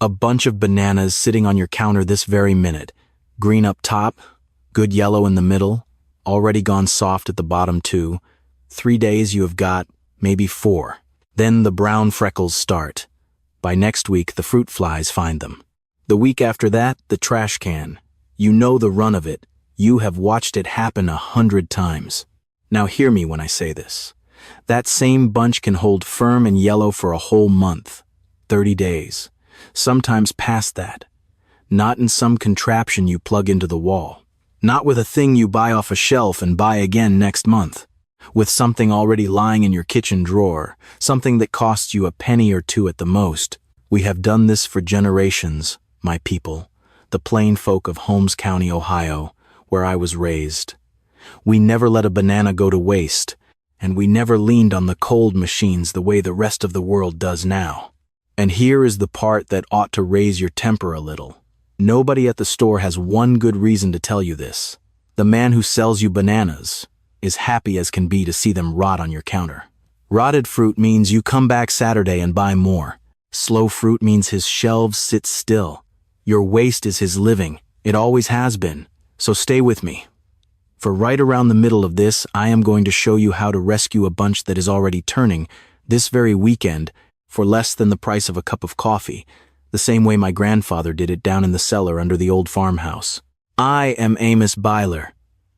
A bunch of bananas sitting on your counter this very minute. Green up top, good yellow in the middle, already gone soft at the bottom too. 3 days you have got, maybe 4. Then the brown freckles start. By next week, the fruit flies find them. The week after that, the trash can. You know the run of it. You have watched it happen 100 times. Now hear me when I say this. That same bunch can hold firm and yellow for a whole month, 30 days, sometimes past that. Not in some contraption you plug into the wall. Not with a thing you buy off a shelf and buy again next month. With something already lying in your kitchen drawer, something that costs you a penny or 2 at the most. We have done this for generations, my people, the plain folk of Holmes County, Ohio, where I was raised. We never let a banana go to waste, and we never leaned on the cold machines the way the rest of the world does now. And here is the part that ought to raise your temper a little. Nobody at the store has one good reason to tell you this. The man who sells you bananas is happy as can be to see them rot on your counter. Rotted fruit means you come back Saturday and buy more. Slow fruit means his shelves sit still. Your waste is his living. It always has been. So stay with me. For right around the middle of this, I am going to show you how to rescue a bunch that is already turning, this very weekend, for less than the price of a cup of coffee, the same way my grandfather did it down in the cellar under the old farmhouse. I am Amos Byler,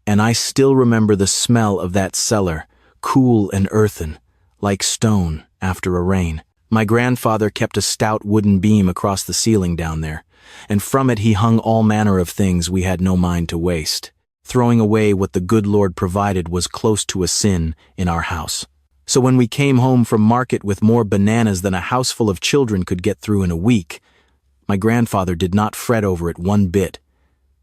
and I still remember the smell of that cellar, cool and earthen, like stone after a rain. My grandfather kept a stout wooden beam across the ceiling down there, and from it he hung all manner of things we had no mind to waste. Throwing away what the good Lord provided was close to a sin in our house. So when we came home from market with more bananas than a house full of children could get through in a week, my grandfather did not fret over it one bit.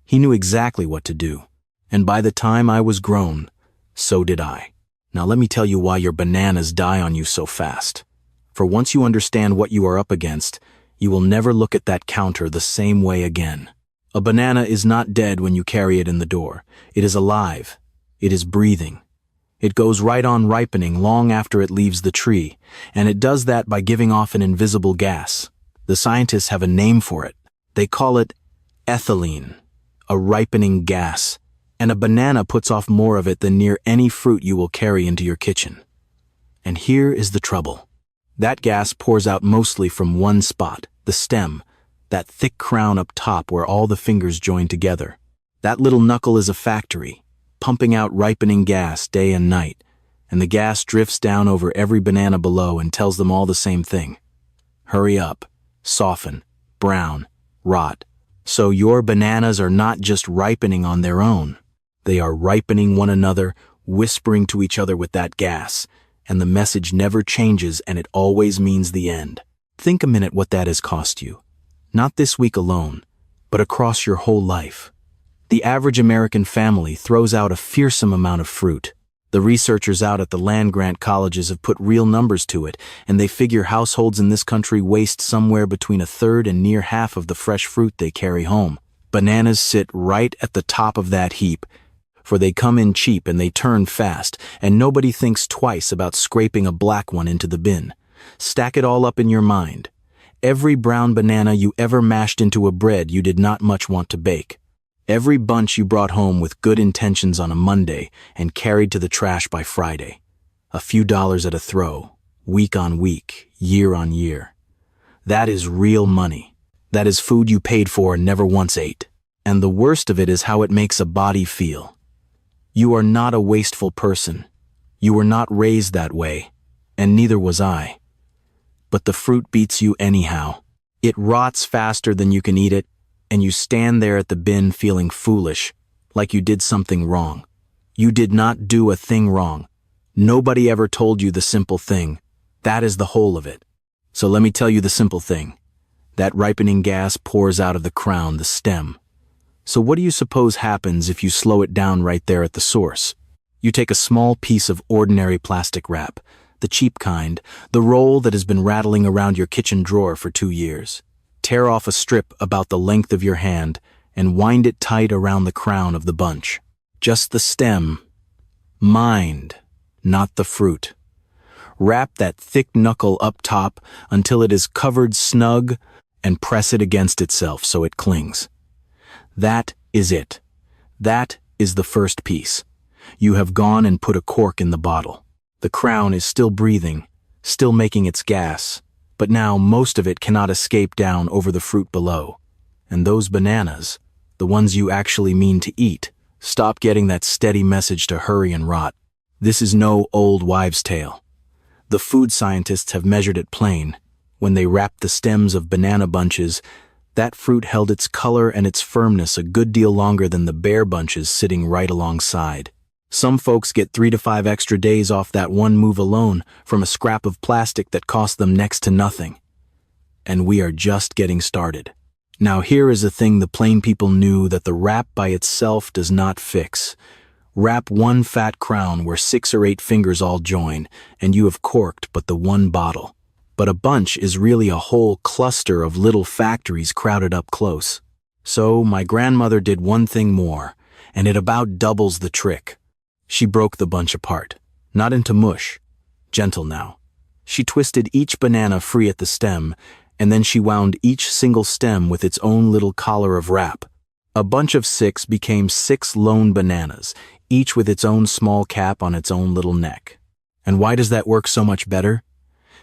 He knew exactly what to do. And by the time I was grown, so did I. Now let me tell you why your bananas die on you so fast. For once you understand what you are up against, you will never look at that counter the same way again. A banana is not dead when you carry it in the door. It is alive. It is breathing. It goes right on ripening long after it leaves the tree, and it does that by giving off an invisible gas. The scientists have a name for it. They call it ethylene, a ripening gas, and a banana puts off more of it than near any fruit you will carry into your kitchen. And here is the trouble. That gas pours out mostly from one spot, the stem, that thick crown up top where all the fingers join together. That little knuckle is a factory, pumping out ripening gas day and night, and the gas drifts down over every banana below and tells them all the same thing. Hurry up, soften, brown, rot. So your bananas are not just ripening on their own. They are ripening one another, whispering to each other with that gas, and the message never changes and it always means the end. Think a minute what that has cost you. Not this week alone, but across your whole life. The average American family throws out a fearsome amount of fruit. The researchers out at the land-grant colleges have put real numbers to it, and they figure households in this country waste somewhere between 1/3 and near half of the fresh fruit they carry home. Bananas sit right at the top of that heap, for they come in cheap and they turn fast, and nobody thinks twice about scraping a black one into the bin. Stack it all up in your mind. Every brown banana you ever mashed into a bread you did not much want to bake. Every bunch you brought home with good intentions on a Monday and carried to the trash by Friday. A few dollars at a throw, week on week, year on year. That is real money. That is food you paid for and never once ate. And the worst of it is how it makes a body feel. You are not a wasteful person. You were not raised that way, and neither was I. But the fruit beats you anyhow. It rots faster than you can eat it, and you stand there at the bin feeling foolish, like you did something wrong. You did not do a thing wrong. Nobody ever told you the simple thing. That is the whole of it. So let me tell you the simple thing. That ripening gas pours out of the crown, the stem. So what do you suppose happens if you slow it down right there at the source? You take a small piece of ordinary plastic wrap, the cheap kind, the roll that has been rattling around your kitchen drawer for 2 years. Tear off a strip about the length of your hand and wind it tight around the crown of the bunch. Just the stem. Mind, not the fruit. Wrap that thick knuckle up top until it is covered snug and press it against itself so it clings. That is it. That is the first piece. You have gone and put a cork in the bottle. The crown is still breathing, still making its gas, but now most of it cannot escape down over the fruit below. And those bananas, the ones you actually mean to eat, stop getting that steady message to hurry and rot. This is no old wives' tale. The food scientists have measured it plain. When they wrapped the stems of banana bunches, that fruit held its color and its firmness a good deal longer than the bare bunches sitting right alongside. Some folks get 3 to 5 extra days off that one move alone from a scrap of plastic that cost them next to nothing. And we are just getting started. Now here is a thing the plain people knew that the wrap by itself does not fix. Wrap one fat crown where 6 or 8 fingers all join, and you have corked but the one bottle. But a bunch is really a whole cluster of little factories crowded up close. So my grandmother did one thing more, and it about doubles the trick. She broke the bunch apart, not into mush. Gentle now. She twisted each banana free at the stem, and then she wound each single stem with its own little collar of wrap. A bunch of 6 became 6 lone bananas, each with its own small cap on its own little neck. And why does that work so much better?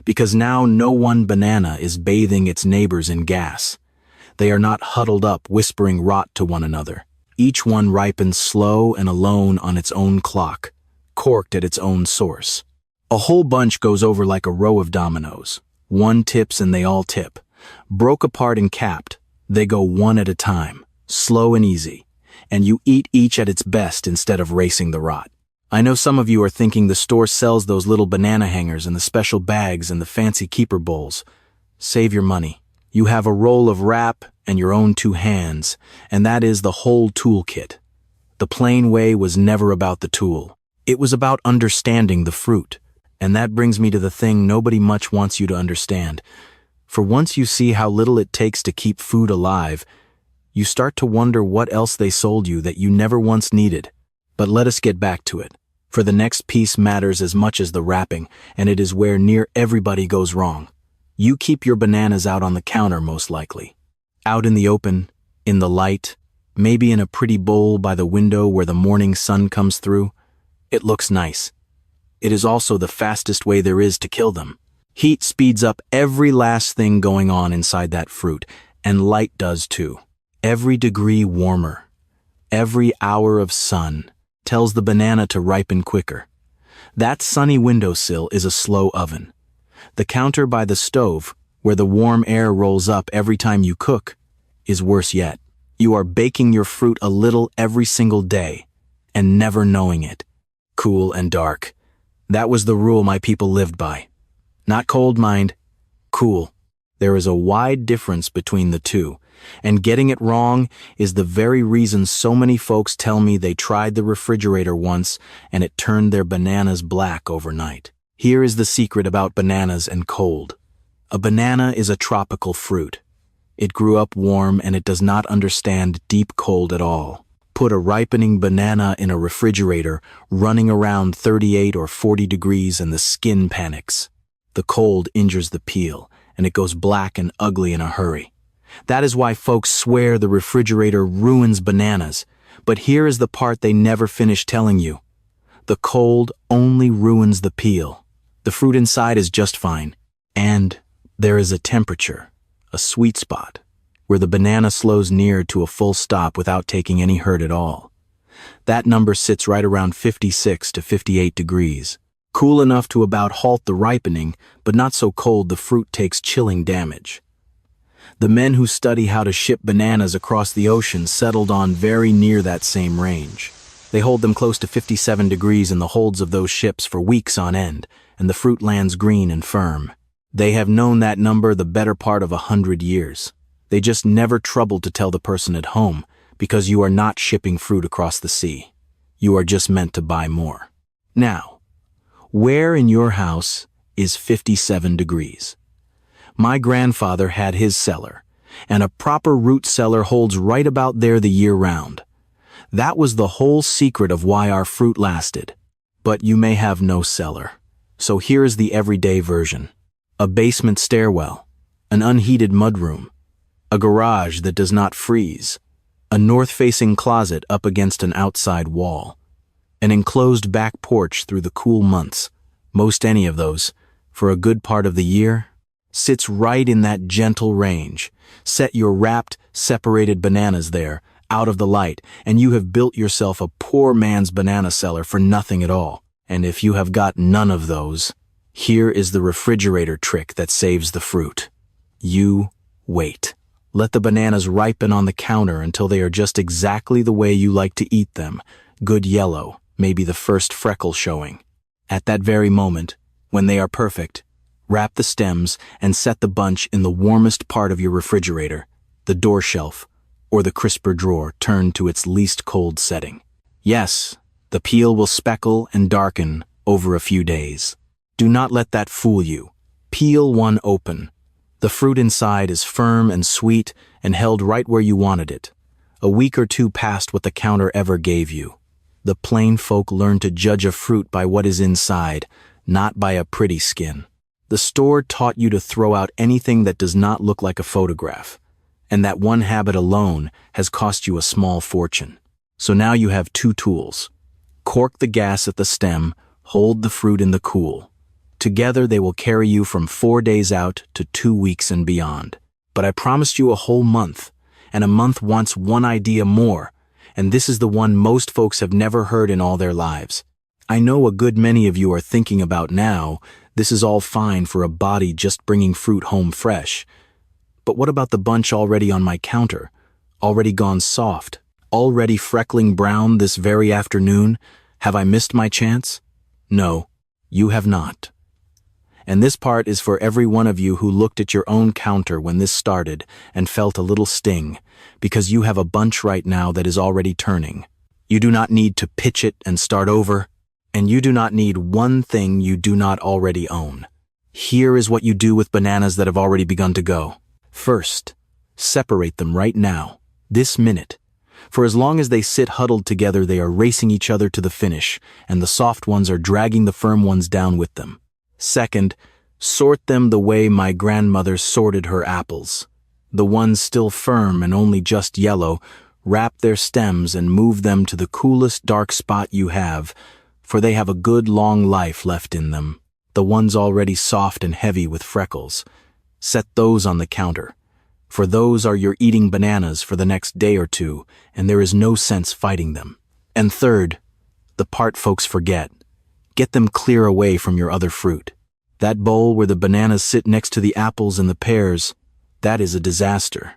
Because now no one banana is bathing its neighbors in gas. They are not huddled up whispering rot to one another. Each one ripens slow and alone on its own clock, corked at its own source. A whole bunch goes over like a row of dominoes. One tips and they all tip. Broke apart and capped, they go one at a time, slow and easy, and you eat each at its best instead of racing the rot. I know some of you are thinking the store sells those little banana hangers and the special bags and the fancy keeper bowls. Save your money. You have a roll of wrap and your own 2 hands, and that is the whole toolkit. The plain way was never about the tool. It was about understanding the fruit. And that brings me to the thing nobody much wants you to understand. For once you see how little it takes to keep food alive, you start to wonder what else they sold you that you never once needed. But let us get back to it. For the next piece matters as much as the wrapping, and it is where near everybody goes wrong. You keep your bananas out on the counter most likely. Out in the open, in the light, maybe in a pretty bowl by the window where the morning sun comes through. It looks nice. It is also the fastest way there is to kill them. Heat speeds up every last thing going on inside that fruit, and light does too. Every degree warmer, every hour of sun tells the banana to ripen quicker. That sunny windowsill is a slow oven. The counter by the stove, where the warm air rolls up every time you cook, is worse yet. You are baking your fruit a little every single day, and never knowing it. Cool and dark. That was the rule my people lived by. Not cold, mind. Cool. There is a wide difference between the two, and getting it wrong is the very reason so many folks tell me they tried the refrigerator once and it turned their bananas black overnight. Here is the secret about bananas and cold. A banana is a tropical fruit. It grew up warm and it does not understand deep cold at all. Put a ripening banana in a refrigerator running around 38 or 40 degrees and the skin panics. The cold injures the peel and it goes black and ugly in a hurry. That is why folks swear the refrigerator ruins bananas, but here is the part they never finish telling you. The cold only ruins the peel. The fruit inside is just fine. And there is a temperature, a sweet spot, where the banana slows near to a full stop without taking any hurt at all. That number sits right around 56 to 58 degrees. Cool enough to about halt the ripening, but not so cold the fruit takes chilling damage. The men who study how to ship bananas across the ocean settled on very near that same range. They hold them close to 57 degrees in the holds of those ships for weeks on end, and the fruit lands green and firm. They have known that number the better part of 100 years. They just never troubled to tell the person at home, because you are not shipping fruit across the sea. You are just meant to buy more. Now, where in your house is 57 degrees? My grandfather had his cellar, and a proper root cellar holds right about there the year round. That was the whole secret of why our fruit lasted. But you may have no cellar. So here is the everyday version. A basement stairwell, an unheated mudroom, a garage that does not freeze, a north-facing closet up against an outside wall, an enclosed back porch through the cool months, most any of those, for a good part of the year, sits right in that gentle range. Set your wrapped, separated bananas there, out of the light, and you have built yourself a poor man's banana cellar for nothing at all. And if you have got none of those, here is the refrigerator trick that saves the fruit. You wait. Let the bananas ripen on the counter until they are just exactly the way you like to eat them, good yellow, maybe the first freckle showing. At that very moment, when they are perfect, wrap the stems and set the bunch in the warmest part of your refrigerator, the door shelf, or the crisper drawer turned to its least cold setting. Yes, the peel will speckle and darken over a few days. Do not let that fool you. Peel one open. The fruit inside is firm and sweet and held right where you wanted it, a week or two past what the counter ever gave you. The plain folk learn to judge a fruit by what is inside, not by a pretty skin. The store taught you to throw out anything that does not look like a photograph, and that one habit alone has cost you a small fortune. So now you have two tools. Cork the gas at the stem, hold the fruit in the cool. Together they will carry you from 4 days out to 2 weeks and beyond. But I promised you a whole month, and a month wants one idea more, and this is the one most folks have never heard in all their lives. I know a good many of you are thinking about now, this is all fine for a body just bringing fruit home fresh. But what about the bunch already on my counter, already gone soft, already freckling brown this very afternoon? Have I missed my chance? No, you have not. And this part is for every one of you who looked at your own counter when this started and felt a little sting, because you have a bunch right now that is already turning. You do not need to pitch it and start over, and you do not need one thing you do not already own. Here is what you do with bananas that have already begun to go. First, separate them right now, this minute. For as long as they sit huddled together, they are racing each other to the finish, and the soft ones are dragging the firm ones down with them. Second, sort them the way my grandmother sorted her apples. The ones still firm and only just yellow, wrap their stems and move them to the coolest dark spot you have, for they have a good long life left in them. The ones already soft and heavy with freckles, set those on the counter, for those are your eating bananas for the next day or two, and there is no sense fighting them. And third, the part folks forget. Get them clear away from your other fruit. That bowl where the bananas sit next to the apples and the pears, that is a disaster.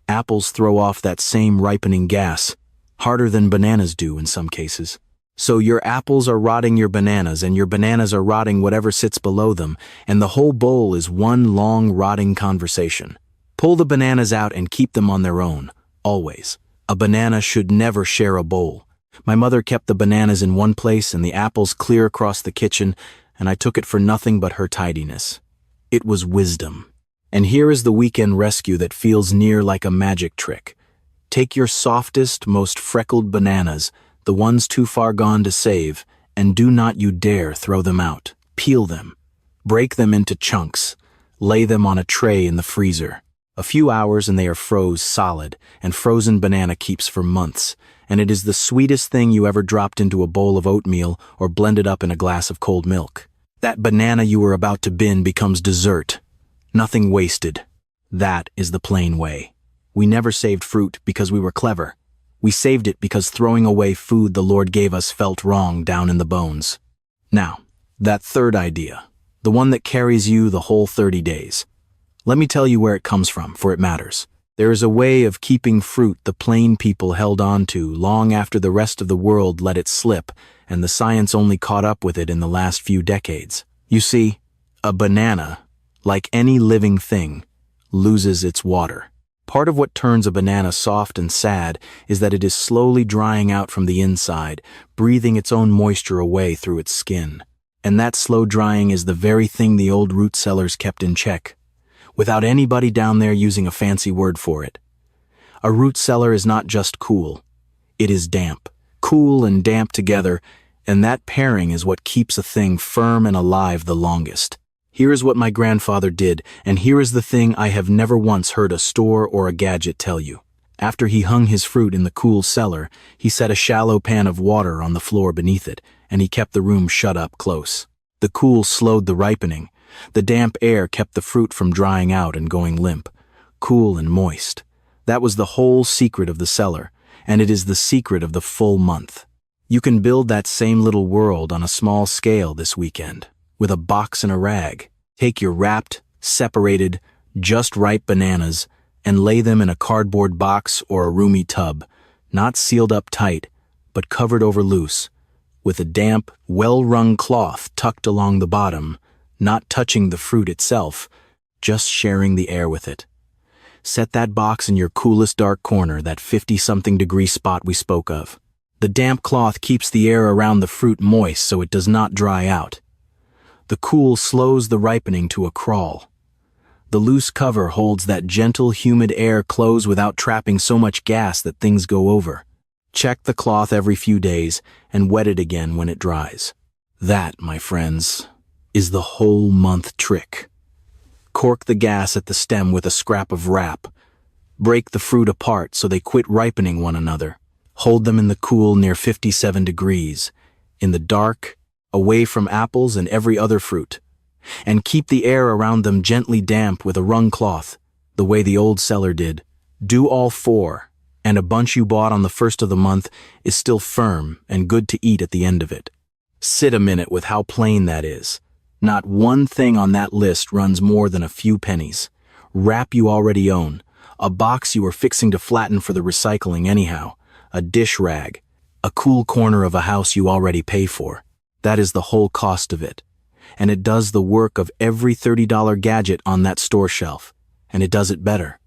Apples throw off that same ripening gas, harder than bananas do in some cases. So your apples are rotting your bananas, and your bananas are rotting whatever sits below them, and the whole bowl is one long rotting conversation. Pull the bananas out and keep them on their own, always. A banana should never share a bowl. My mother kept the bananas in one place and the apples clear across the kitchen, and I took it for nothing but her tidiness. It was wisdom. And here is the weekend rescue that feels near like a magic trick. Take your softest, most freckled bananas, the ones too far gone to save, and do not you dare throw them out. Peel them. Break them into chunks. Lay them on a tray in the freezer. A few hours and they are froze solid, and frozen banana keeps for months, and it is the sweetest thing you ever dropped into a bowl of oatmeal or blended up in a glass of cold milk. That banana you were about to bin becomes dessert. Nothing wasted. That is the plain way. We never saved fruit because we were clever. We saved it because throwing away food the Lord gave us felt wrong down in the bones. Now, that third idea, the one that carries you the whole 30 days. Let me tell you where it comes from, for it matters. There is a way of keeping fruit the plain people held on to long after the rest of the world let it slip, and the science only caught up with it in the last few decades. You see, a banana, like any living thing, loses its water. Part of what turns a banana soft and sad is that it is slowly drying out from the inside, breathing its own moisture away through its skin. And that slow drying is the very thing the old root cellars kept in check, without anybody down there using a fancy word for it. A root cellar is not just cool, it is damp. Cool and damp together, and that pairing is what keeps a thing firm and alive the longest. Here is what my grandfather did, and here is the thing I have never once heard a store or a gadget tell you. After he hung his fruit in the cool cellar, he set a shallow pan of water on the floor beneath it, and he kept the room shut up close. The cool slowed the ripening. The damp air kept the fruit from drying out and going limp, cool and moist. That was the whole secret of the cellar, and it is the secret of the full month. You can build that same little world on a small scale this weekend, with a box and a rag. Take your wrapped, separated, just ripe bananas and lay them in a cardboard box or a roomy tub, not sealed up tight, but covered over loose, with a damp, well-wrung cloth tucked along the bottom, not touching the fruit itself, just sharing the air with it. Set that box in your coolest dark corner, that 50-something degree spot we spoke of. The damp cloth keeps the air around the fruit moist so it does not dry out. The cool slows the ripening to a crawl. The loose cover holds that gentle, humid air close without trapping so much gas that things go over. Check the cloth every few days and wet it again when it dries. That, my friends, is the whole month trick. Cork the gas at the stem with a scrap of wrap. Break the fruit apart so they quit ripening one another. Hold them in the cool near 57 degrees, in the dark, away from apples and every other fruit. And keep the air around them gently damp with a wrung cloth, the way the old cellar did. Do all four, and a bunch you bought on the first of the month is still firm and good to eat at the end of it. Sit a minute with how plain that is. Not one thing on that list runs more than a few pennies. Wrap you already own, a box you are fixing to flatten for the recycling anyhow, a dish rag, a cool corner of a house you already pay for. That is the whole cost of it. And it does the work of every $30 gadget on that store shelf, and it does it better.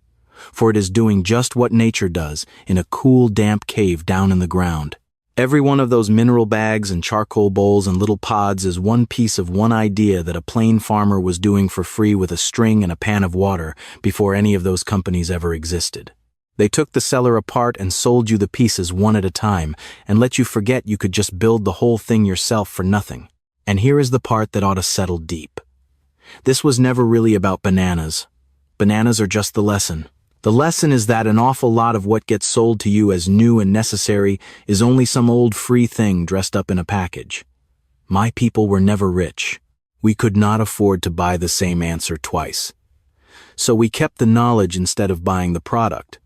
For it is doing just what nature does in a cool, damp cave down in the ground. Every one of those mineral bags and charcoal bowls and little pods is one piece of one idea that a plain farmer was doing for free with a string and a pan of water before any of those companies ever existed. They took the cellar apart and sold you the pieces one at a time and let you forget you could just build the whole thing yourself for nothing. And here is the part that ought to settle deep. This was never really about bananas. Bananas are just the lesson. The lesson is that an awful lot of what gets sold to you as new and necessary is only some old free thing dressed up in a package. My people were never rich. We could not afford to buy the same answer twice. So we kept the knowledge instead of buying the product.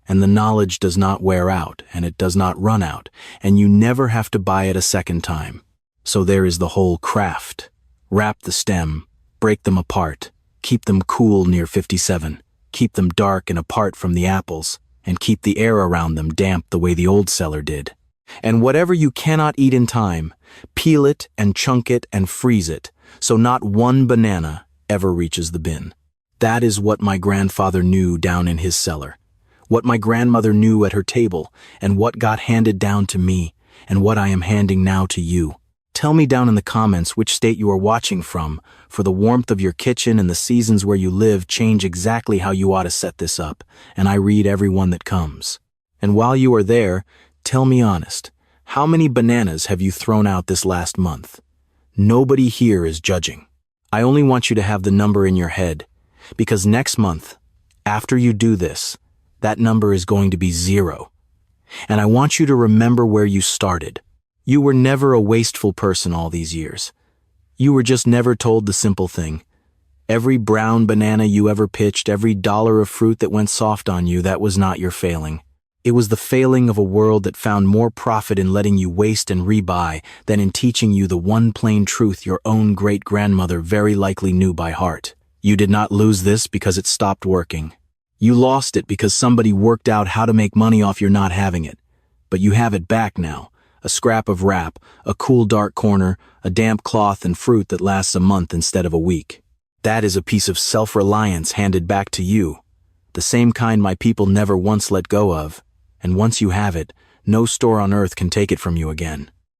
And the knowledge does not wear out, and it does not run out, and you never have to buy it a second time. So there is the whole craft. Wrap the stem, break them apart, keep them cool near 57, keep them dark and apart from the apples, and keep the air around them damp the way the old cellar did. And whatever you cannot eat in time, peel it and chunk it and freeze it, so not one banana ever reaches the bin. That is what my grandfather knew down in his cellar, what my grandmother knew at her table, and what got handed down to me, and what I am handing now to you. Tell me down in the comments which state you are watching from, for the warmth of your kitchen and the seasons where you live change exactly how you ought to set this up, and I read every one that comes. And while you are there, tell me honest, how many bananas have you thrown out this last month? Nobody here is judging. I only want you to have the number in your head, because next month, after you do this, that number is going to be 0. And I want you to remember where you started. You were never a wasteful person all these years. You were just never told the simple thing. Every brown banana you ever pitched, every dollar of fruit that went soft on you, that was not your failing. It was the failing of a world that found more profit in letting you waste and rebuy than in teaching you the one plain truth your own great-grandmother very likely knew by heart. You did not lose this because it stopped working. You lost it because somebody worked out how to make money off your not having it. But you have it back now. A scrap of wrap, a cool dark corner, a damp cloth and fruit that lasts a month instead of a week. That is a piece of self-reliance handed back to you, the same kind my people never once let go of, and once you have it, no store on earth can take it from you again.